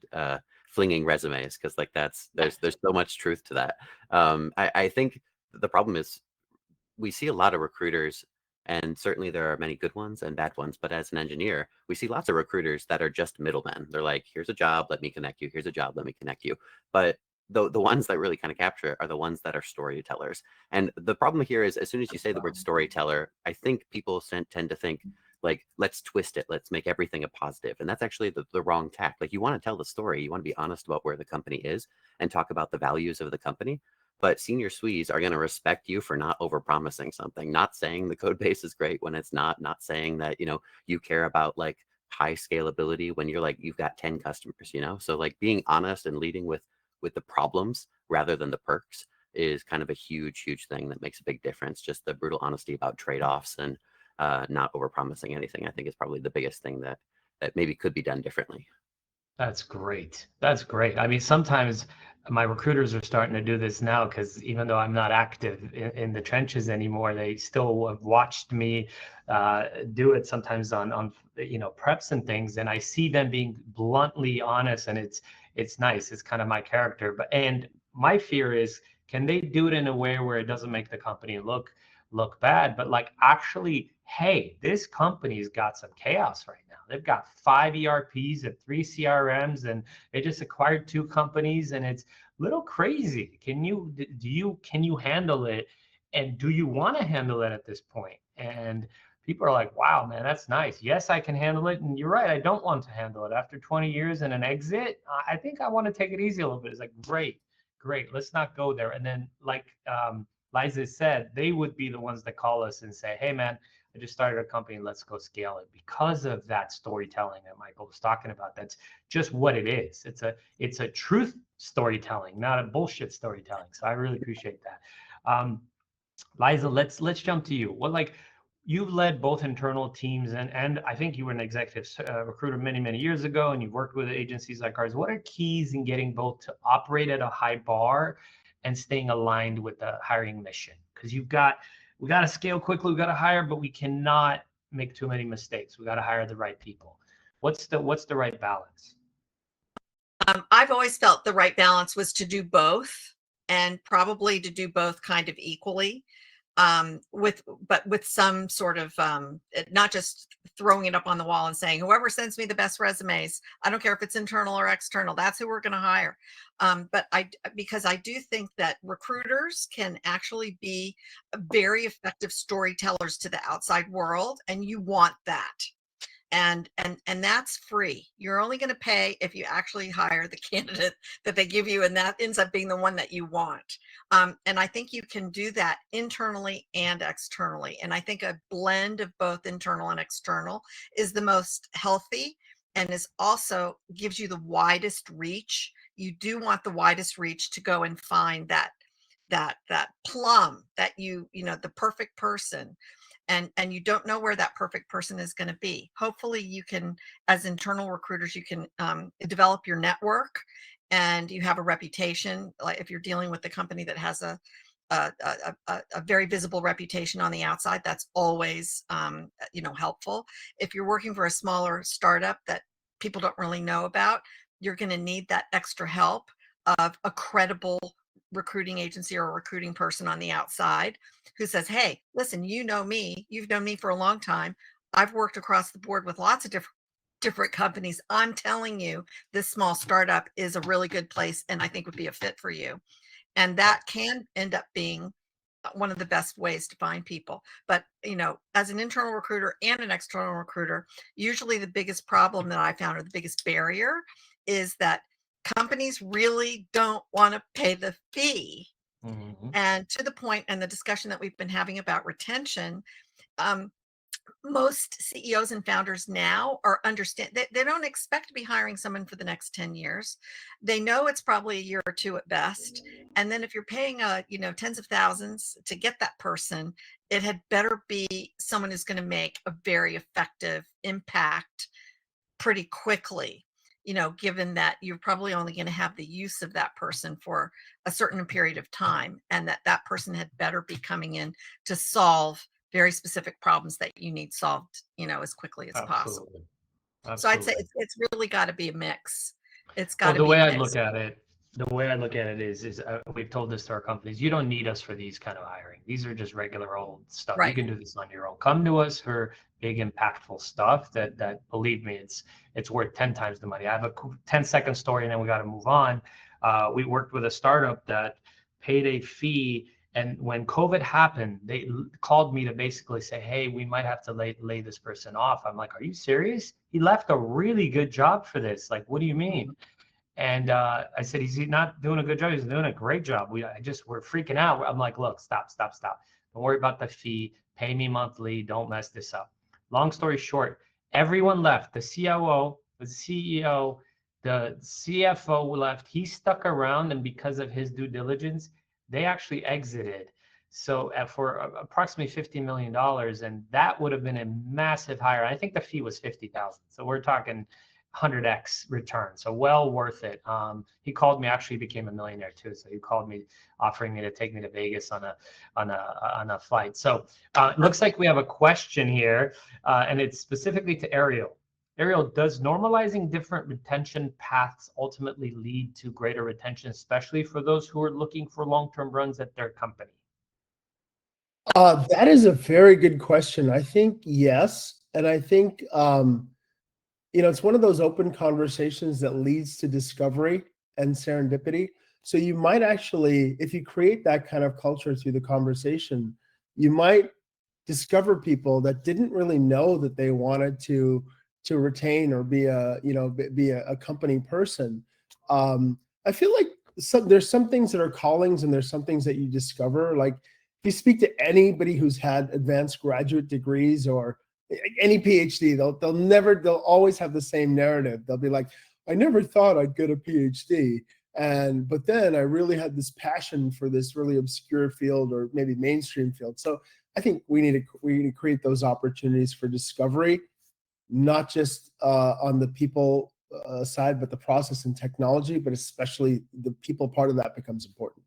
flinging resumes, because like there's so much truth to that. I think the problem is we see a lot of recruiters, and certainly there are many good ones and bad ones, but as an engineer, we see lots of recruiters that are just middlemen. They're like, here's a job, let me connect you. Here's a job, let me connect you. But the ones that really kind of capture it are the ones that are storytellers. And the problem here is, as soon as you say the word storyteller, I think people tend to think like, let's twist it, let's make everything a positive. And that's actually the wrong tack. Like, you want to tell the story, you want to be honest about where the company is and talk about the values of the company. But senior Swedes are going to respect you for not overpromising something, not saying the code base is great when it's not saying that, you care about like high scalability when you're like, you've got 10 customers, So like being honest and leading with the problems rather than the perks is kind of a huge thing that makes a big difference. Just the brutal honesty about trade-offs and not overpromising anything, I think, is probably the biggest thing that maybe could be done differently. That's great. That's great. I mean, sometimes my recruiters are starting to do this now because even though I'm not active in the trenches anymore, they still have watched me do it sometimes on preps and things, and I see them being bluntly honest, and it's nice. It's kind of my character. And my fear is, can they do it in a way where it doesn't make the company look bad, but like actually, hey, this company's got some chaos right now. They've got 5 ERPs and 3 CRMs, and they just acquired 2 companies, and it's a little crazy. Can you handle it? And do you want to handle it at this point? And people are like, wow, man, that's nice. Yes, I can handle it. And you're right, I don't want to handle it. After 20 years and an exit, I think I want to take it easy a little bit. It's like, great. Let's not go there. And then like Liza said, they would be the ones that call us and say, hey, man, I just started a company, let's go scale it, because of that storytelling that Michael was talking about. That's just what it is. It's a truth storytelling, not a bullshit storytelling. So I really appreciate that. Liza, let's jump to you. You've led both internal teams and I think you were an executive recruiter many years ago, and you've worked with agencies like ours. What are keys in getting both to operate at a high bar and staying aligned with the hiring mission? Because we got to scale quickly, we got to hire, but we cannot make too many mistakes. We got to hire the right people. What's the right balance? I've always felt the right balance was to do both, and probably to do both kind of equally, with some sort of not just throwing it up on the wall and saying, whoever sends me the best resumes, I don't care if it's internal or external, that's who we're going to hire. Because I do think that recruiters can actually be very effective storytellers to the outside world, and you want that. And that's free. You're only going to pay if you actually hire the candidate that they give you, and that ends up being the one that you want. And I think you can do that internally and externally. And I think a blend of both internal and external is the most healthy, and is also gives you the widest reach. You do want the widest reach to go and find that plum, that the perfect person. And you don't know where that perfect person is going to be. Hopefully you can, as internal recruiters, you can develop your network, and you have a reputation. Like if you're dealing with a company that has a very visible reputation on the outside, that's always helpful. If you're working for a smaller startup that people don't really know about, you're going to need that extra help of a credible recruiting agency or a recruiting person on the outside who says, hey, listen, you know me, you've known me for a long time. I've worked across the board with lots of different companies. I'm telling you, this small startup is a really good place and I think would be a fit for you. And that can end up being one of the best ways to find people. But, as an internal recruiter and an external recruiter, usually the biggest problem that I found, or the biggest barrier, is that companies really don't want to pay the fee. Mm-hmm. And to the point, and the discussion that we've been having about retention, most CEOs and founders now are understand they don't expect to be hiring someone for the next 10 years. They know it's probably a year or two at best. And then if you're paying tens of thousands to get that person, it had better be someone who's going to make a very effective impact pretty quickly, given that you're probably only going to have the use of that person for a certain period of time, and that person had better be coming in to solve very specific problems that you need solved, as quickly as possible. Absolutely. So I'd say Absolutely. it's really got to be a mix. It's got Well, to the be way a I mix. look at it, is we've told this to our companies: you don't need us for these kind of hiring. These are just regular old stuff. You Right. can do this on your own. Come to us for big, impactful stuff. That believe me, it's worth 10 times the money. I have a 10-second story, and then we got to move on. We worked with a startup that paid a fee. And when COVID happened, they called me to basically say, hey, we might have to lay this person off. I'm like, are you serious? He left a really good job for this. Like, what do you mean? And I said, he's not doing a good job. He's doing a great job. We're freaking out. I'm like, look, stop. Don't worry about the fee. Pay me monthly. Don't mess this up. Long story short, everyone left. The COO, the CEO, the CFO left. He stuck around, and because of his due diligence, they actually exited. So for approximately $50 million, and that would have been a massive hire. I think the fee was $50,000. So we're talking 100x return. So well worth it. He called me, actually became a millionaire too. So he called me offering me to take me to Vegas on a flight. So it looks like we have a question here, and it's specifically to Ariel. Ariel, does normalizing different retention paths ultimately lead to greater retention, especially for those who are looking for long-term runs at their company? That is a very good question. I think yes. And I think, it's one of those open conversations that leads to discovery and serendipity. So you might actually, if you create that kind of culture through the conversation, you might discover people that didn't really know that they wanted to retain or be a company person. I feel like there's some things that are callings, and there's some things that you discover. Like if you speak to anybody who's had advanced graduate degrees or any PhD, they'll always have the same narrative. They'll be like, I never thought I'd get a PhD. But then I really had this passion for this really obscure field or maybe mainstream field. So I think we need to create those opportunities for discovery, not just on the people side, but the process and technology, but especially the people part of that becomes important.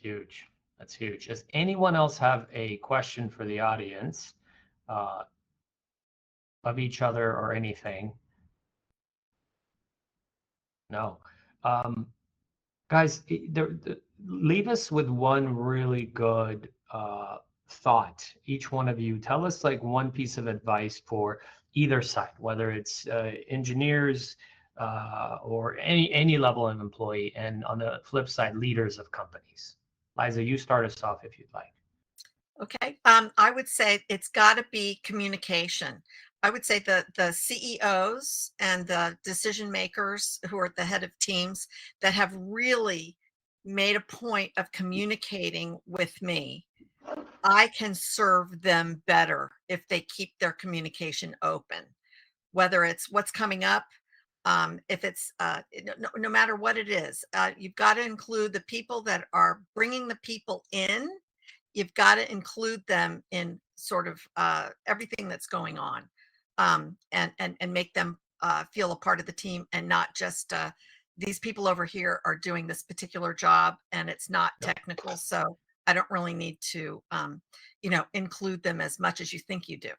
Huge. That's huge. Does anyone else have a question for the audience of each other or anything? No. Guys, leave us with one really good thought. Each one of you, tell us like one piece of advice for either side, whether it's engineers or any level of employee, and on the flip side, leaders of companies. Liza, you start us off if you'd like. Okay. I would say it's got to be communication. I would say the CEOs and the decision makers who are at the head of teams that have really made a point of communicating with me, I can serve them better if they keep their communication open, whether it's what's coming up, if it's no matter what it is, you've got to include the people that are bringing the people in. You've got to include them in sort of everything that's going on, and make them feel a part of the team, and not just these people over here are doing this particular job and it's not technical, so I don't really need to include them as much as you think you do.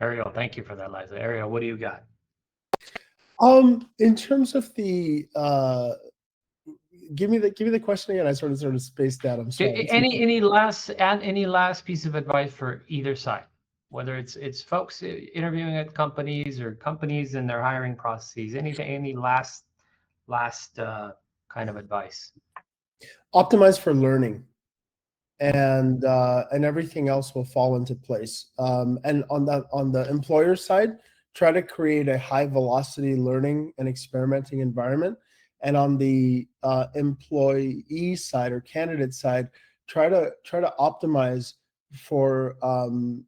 Ariel, thank you for that, Liza. Ariel, what do you got? In terms of the give me the question again. I sort of spaced out. I'm sorry. Any last piece of advice for either side, whether it's folks interviewing at companies or companies in their hiring processes? Any last kind of advice? Optimize for learning, and everything else will fall into place. And on the employer side, try to create a high velocity learning and experimenting environment. And on the employee side or candidate side, try to optimize for one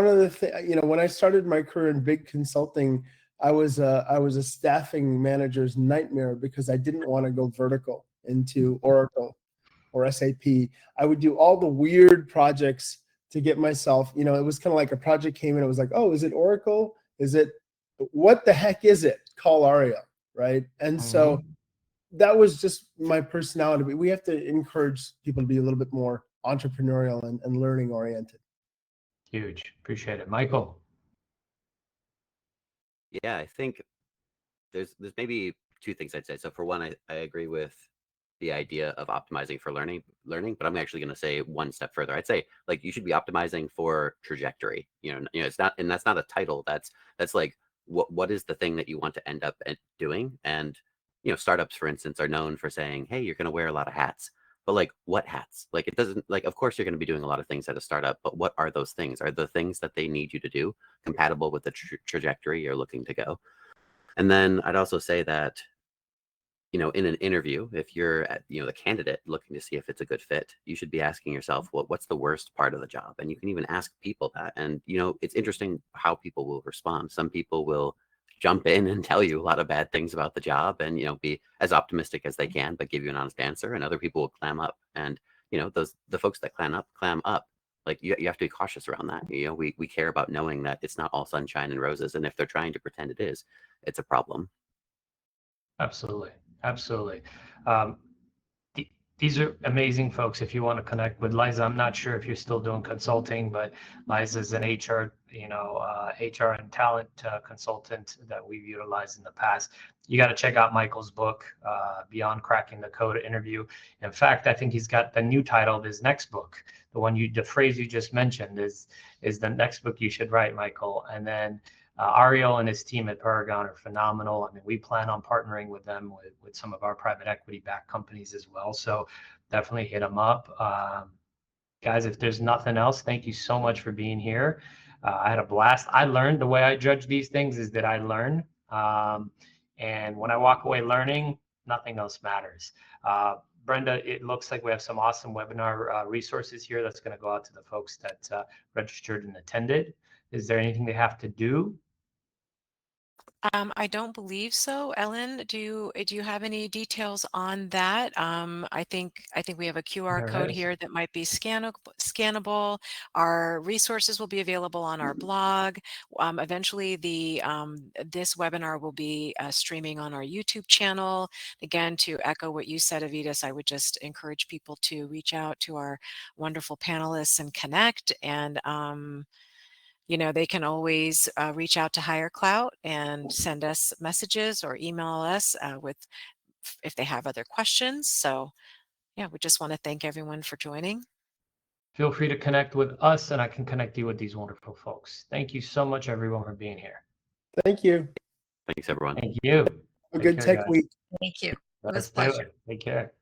of the things, when I started my career in big consulting, I was a staffing manager's nightmare because I didn't want to go vertical into Oracle or SAP. I would do all the weird projects to get myself, it was kind of like a project came in, it was like, oh, is it Oracle? What the heck is it? Call Ariel, right? And so that was just my personality. We have to encourage people to be a little bit more entrepreneurial and learning oriented. Huge. Appreciate it. Michael? Yeah, I think there's maybe two things I'd say. So for one, I agree with the idea of optimizing for learning, but I'm actually going to say one step further. I'd say like you should be optimizing for trajectory. It's not, and that's not a title. That's like what is the thing that you want to end up doing? And startups, for instance, are known for saying, hey, you're going to wear a lot of hats. But like what hats? Like it doesn't, like, of course you're going to be doing a lot of things at a startup, but what are those things? Are the things that they need you to do compatible with the trajectory you're looking to go? And then I'd also say that, in an interview, if you're at, the candidate looking to see if it's a good fit, you should be asking yourself, well, what's the worst part of the job? And you can even ask people that. And, it's interesting how people will respond. Some people will jump in and tell you a lot of bad things about the job and, be as optimistic as they can, but give you an honest answer. And other people will clam up. And, the folks that clam up, like you have to be cautious around that. We care about knowing that it's not all sunshine and roses. And if they're trying to pretend it is, it's a problem. Absolutely. These are amazing folks. If you want to connect with Liza, I'm not sure if you're still doing consulting, but Liza's an HR, HR and talent consultant that we've utilized in the past. You got to check out Michael's book, Beyond Cracking the Code Interview. In fact, I think he's got the new title of his next book. The phrase you just mentioned is the next book you should write, Michael. And then Ariel and his team at Paragon are phenomenal. I mean, we plan on partnering with them with some of our private equity-backed companies as well. So definitely hit them up. Guys, if there's nothing else, thank you so much for being here. I had a blast. I learned the way I judge these things is that I learn. And when I walk away learning, nothing else matters. Brenda, it looks like we have some awesome webinar resources here that's going to go out to the folks that registered and attended. Is there anything they have to do? I don't believe so. Ellen, do you have any details on that? I think we have a QR code here that might be scannable. Our resources will be available on our blog. Eventually, this webinar will be streaming on our YouTube channel. Again, to echo what you said, Avetis, I would just encourage people to reach out to our wonderful panelists and connect. And they can always reach out to HIRECLOUT and send us messages or email us if they have other questions. So yeah, we just want to thank everyone for joining. Feel free to connect with us and I can connect you with these wonderful folks. Thank you so much, everyone, for being here. Thank you. Thanks, everyone. Thank you. A good tech week. Thank you. It was Let's a do pleasure. it. Take care.